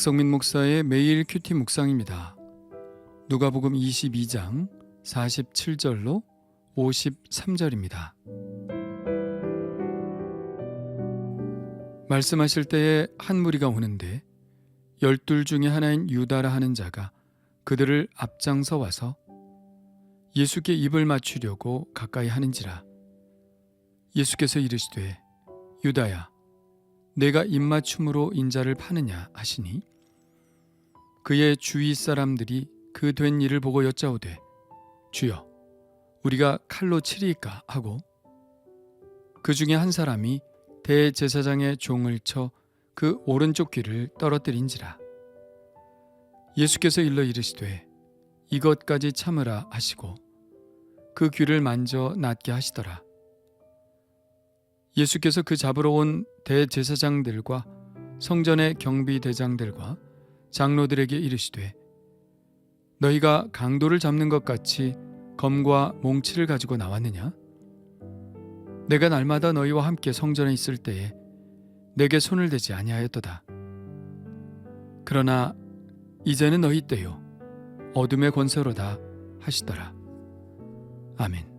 박성민 목사의 매일 큐티 묵상입니다. 누가복음 22장 47절로 53절입니다. 말씀하실 때에 한 무리가 오는데 12 중에 하나인 유다라 하는 자가 그들을 앞장서 와서 예수께 입을 맞추려고 가까이 하는지라. 예수께서 이르시되 유다야 내가 입맞춤으로 인자를 파느냐 하시니 그의 주위 사람들이 그 된 일을 보고 여짜오되 주여 우리가 칼로 치리이까 하고 그 중에 한 사람이 대제사장의 종을 쳐 그 오른쪽 귀를 떨어뜨린지라. 예수께서 일러 이르시되 이것까지 참으라 하시고 그 귀를 만져 낫게 하시더라. 예수께서 그 잡으러 온 대제사장들과 성전의 경비대장들과 장로들에게 이르시되 너희가 강도를 잡는 것 같이 검과 몽치를 가지고 나왔느냐? 내가 날마다 너희와 함께 성전에 있을 때에 내게 손을 대지 아니하였도다. 그러나 이제는 너희 때요 어둠의 권세로다 하시더라. 아멘.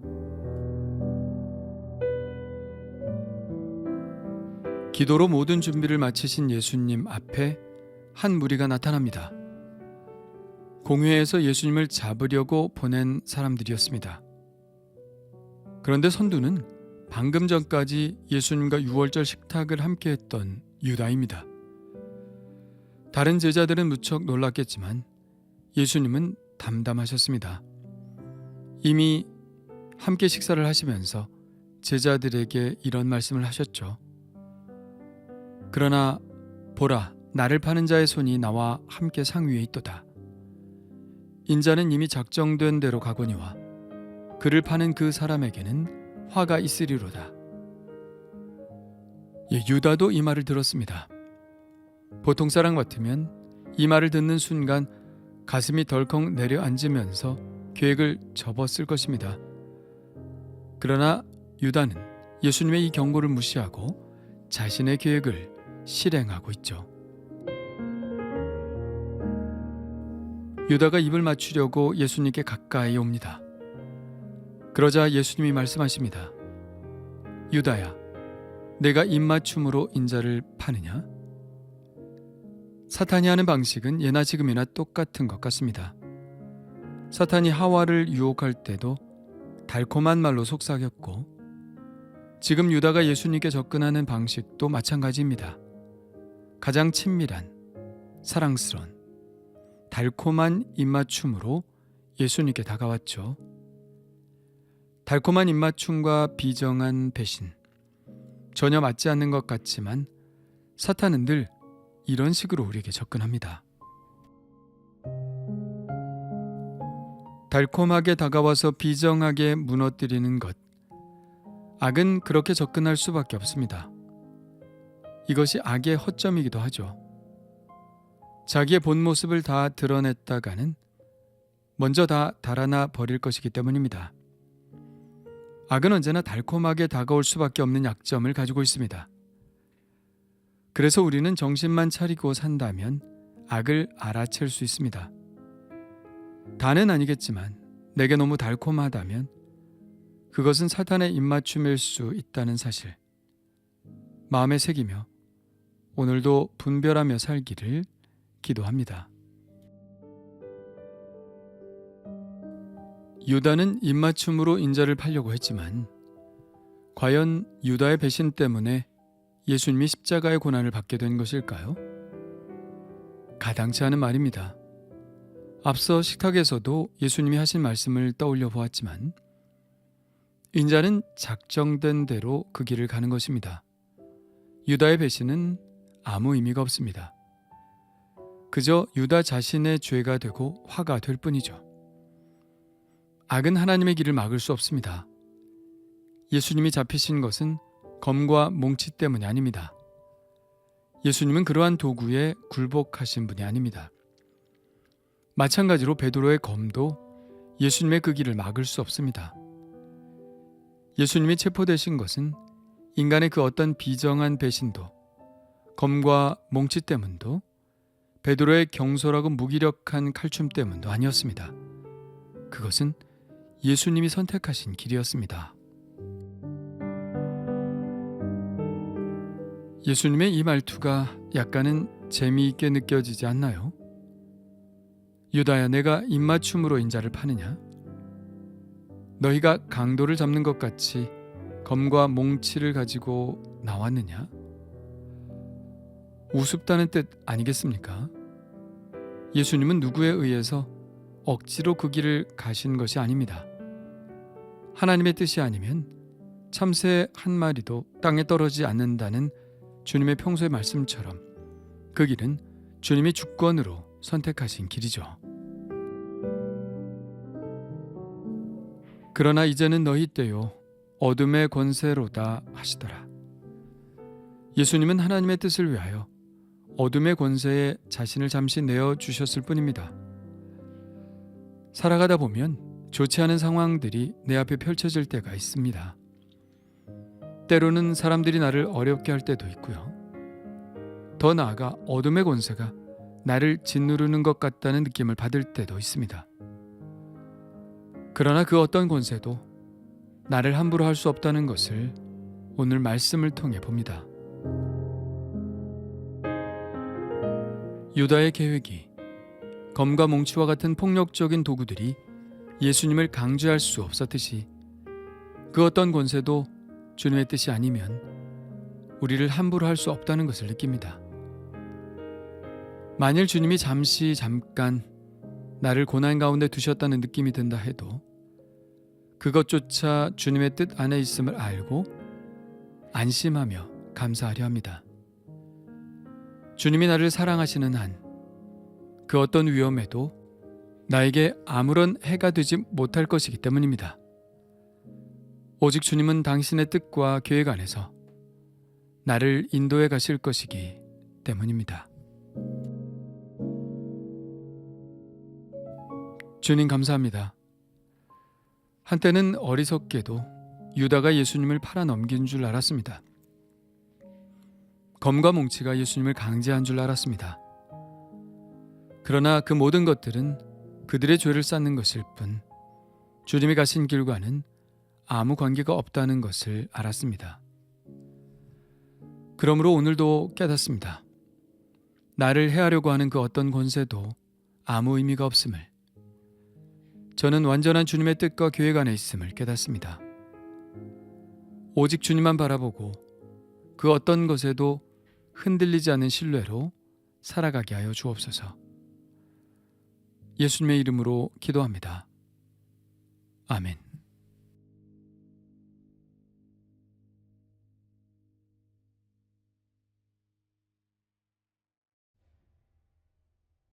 기도로 모든 준비를 마치신 예수님 앞에 한 무리가 나타납니다. 공회에서 예수님을 잡으려고 보낸 사람들이었습니다. 그런데 선두는 방금 전까지 예수님과 유월절 식탁을 함께했던 유다입니다. 다른 제자들은 무척 놀랐겠지만 예수님은 담담하셨습니다. 이미 함께 식사를 하시면서 제자들에게 이런 말씀을 하셨죠. 그러나 보라 나를 파는 자의 손이 나와 함께 상 위에 있도다. 인자는 이미 작정된 대로 가거니와 그를 파는 그 사람에게는 화가 있으리로다. 유다도 이 말을 들었습니다. 보통 사람 같으면 이 말을 듣는 순간 가슴이 덜컥 내려앉으면서 계획을 접었을 것입니다. 그러나 유다는 예수님의 이 경고를 무시하고 자신의 계획을 실행하고 있죠. 유다가 입을 맞추려고 예수님께 가까이 옵니다. 그러자 예수님이 말씀하십니다. 유다야, 내가 입맞춤으로 인자를 파느냐? 사탄이 하는 방식은 예나 지금이나 똑같은 것 같습니다. 사탄이 하와를 유혹할 때도 달콤한 말로 속삭였고 지금 유다가 예수님께 접근하는 방식도 마찬가지입니다. 가장 친밀한, 사랑스러운, 달콤한 입맞춤으로 예수님께 다가왔죠. 달콤한 입맞춤과 비정한 배신, 전혀 맞지 않는 것 같지만 사탄은 늘 이런 식으로 우리에게 접근합니다. 달콤하게 다가와서 비정하게 무너뜨리는 것, 악은 그렇게 접근할 수밖에 없습니다. 이것이 악의 허점이기도 하죠. 자기의 본 모습을 다 드러냈다가는 먼저 다 달아나 버릴 것이기 때문입니다. 악은 언제나 달콤하게 다가올 수밖에 없는 약점을 가지고 있습니다. 그래서 우리는 정신만 차리고 산다면 악을 알아챌 수 있습니다. 다는 아니겠지만 내게 너무 달콤하다면 그것은 사탄의 입맞춤일 수 있다는 사실 마음에 새기며 오늘도 분별하며 살기를 기도합니다. 유다는 입맞춤으로 인자를 팔려고 했지만 과연 유다의 배신 때문에 예수님이 십자가의 고난을 받게 된 것일까요? 가당치 않은 말입니다. 앞서 식탁에서도 예수님이 하신 말씀을 떠올려 보았지만 인자는 작정된 대로 그 길을 가는 것입니다. 유다의 배신은 아무 의미가 없습니다. 그저 유다 자신의 죄가 되고 화가 될 뿐이죠. 악은 하나님의 길을 막을 수 없습니다. 예수님이 잡히신 것은 검과 몽치 때문이 아닙니다. 예수님은 그러한 도구에 굴복하신 분이 아닙니다. 마찬가지로 베드로의 검도 예수님의 그 길을 막을 수 없습니다. 예수님이 체포되신 것은 인간의 그 어떤 비정한 배신도, 검과 몽치 때문도 베드로의 경솔하고 무기력한 칼춤 때문도 아니었습니다. 그것은 예수님이 선택하신 길이었습니다. 예수님의 이 말투가 약간은 재미있게 느껴지지 않나요? 유다야, 내가 입맞춤으로 인자를 파느냐? 너희가 강도를 잡는 것 같이 검과 몽치를 가지고 나왔느냐? 우습다는 뜻 아니겠습니까? 예수님은 누구에 의해서 억지로 그 길을 가신 것이 아닙니다. 하나님의 뜻이 아니면 참새 한 마리도 땅에 떨어지지 않는다는 주님의 평소의 말씀처럼 그 길은 주님이 주권으로 선택하신 길이죠. 그러나 이제는 너희 때요 어둠의 권세로다 하시더라. 예수님은 하나님의 뜻을 위하여 어둠의 권세에 자신을 잠시 내어주셨을 뿐입니다. 살아가다 보면 좋지 않은 상황들이 내 앞에 펼쳐질 때가 있습니다. 때로는 사람들이 나를 어렵게 할 때도 있고요. 더 나아가 어둠의 권세가 나를 짓누르는 것 같다는 느낌을 받을 때도 있습니다. 그러나 그 어떤 권세도 나를 함부로 할 수 없다는 것을 오늘 말씀을 통해 봅니다. 유다의 계획이 검과 몽치와 같은 폭력적인 도구들이 예수님을 강제할 수 없었듯이 그 어떤 권세도 주님의 뜻이 아니면 우리를 함부로 할 수 없다는 것을 느낍니다. 만일 주님이 잠깐 나를 고난 가운데 두셨다는 느낌이 든다 해도 그것조차 주님의 뜻 안에 있음을 알고 안심하며 감사하려 합니다. 주님이 나를 사랑하시는 한 그 어떤 위험에도 나에게 아무런 해가 되지 못할 것이기 때문입니다. 오직 주님은 당신의 뜻과 계획 안에서 나를 인도해 가실 것이기 때문입니다. 주님 감사합니다. 한때는 어리석게도 유다가 예수님을 팔아넘긴 줄 알았습니다. 검과 몽치가 예수님을 강제한 줄 알았습니다. 그러나 그 모든 것들은 그들의 죄를 쌓는 것일 뿐 주님이 가신 길과는 아무 관계가 없다는 것을 알았습니다. 그러므로 오늘도 깨닫습니다. 나를 해하려고 하는 그 어떤 권세도 아무 의미가 없음을, 저는 완전한 주님의 뜻과 계획 안에 있음을 깨닫습니다. 오직 주님만 바라보고 그 어떤 것에도 흔들리지 않는 신뢰로 살아가게 하여 주옵소서. 예수님의 이름으로 기도합니다. 아멘.